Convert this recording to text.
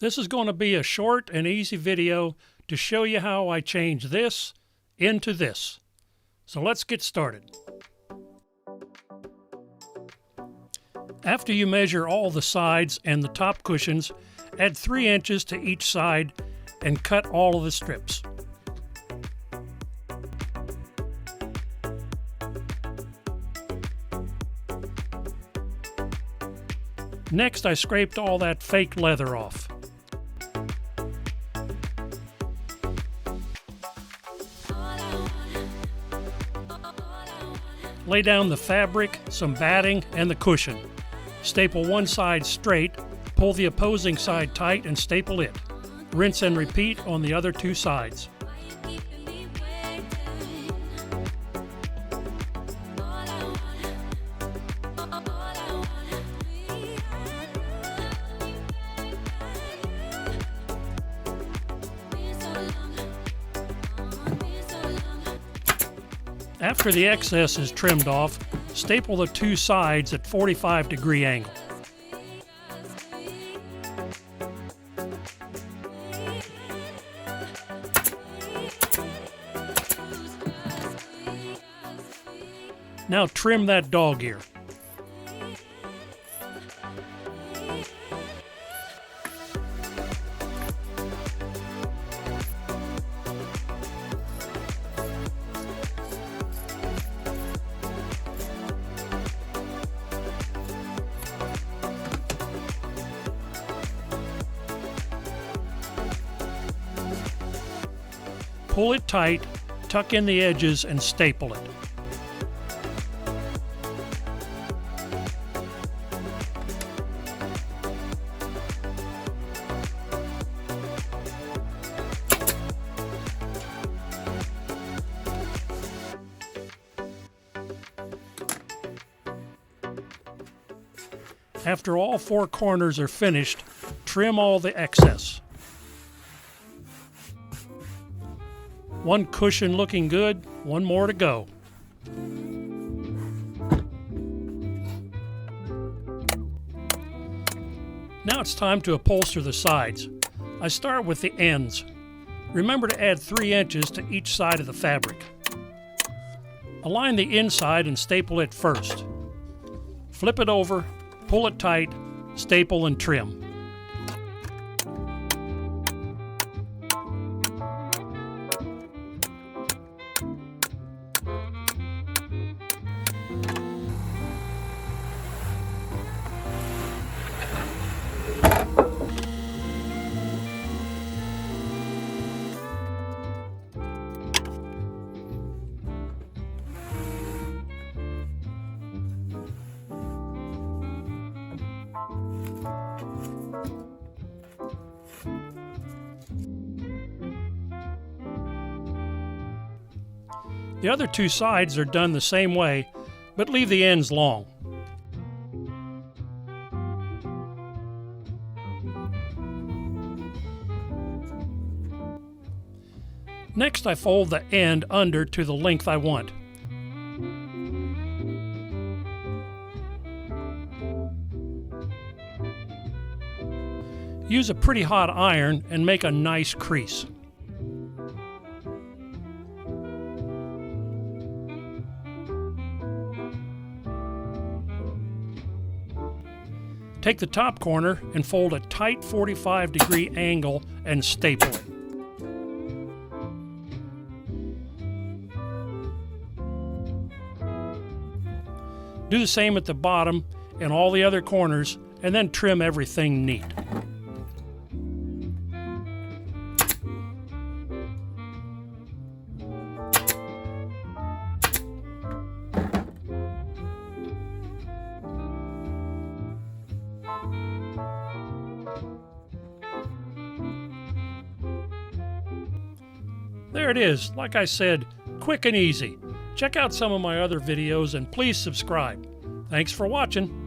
This is going to be a short and easy video to show you how I change this into this. So let's get started. After you measure all the sides and the top cushions, add 3 inches to each side and cut all of the strips. Next, I scraped all that fake leather off. Lay down the fabric, some batting, and the cushion. Staple one side straight, pull the opposing side tight and staple it. Rinse and repeat on the other 2 sides. After the excess is trimmed off, staple the 2 sides at 45-degree angle. Now trim that dog ear. Pull it tight, tuck in the edges, and staple it. After all 4 corners are finished, trim all the excess. One cushion looking good, one more to go. Now it's time to upholster the sides. I start with the ends. Remember to add 3 inches to each side of the fabric. Align the inside and staple it first. Flip it over, pull it tight, staple and trim. The other 2 sides are done the same way, but leave the ends long. Next, I fold the end under to the length I want. Use a pretty hot iron and make a nice crease. Take the top corner and fold a tight 45-degree angle and staple it. Do the same at the bottom and all the other corners, and then trim everything neat. There it is, like I said, quick and easy. Check out some of my other videos and please subscribe. Thanks for watching.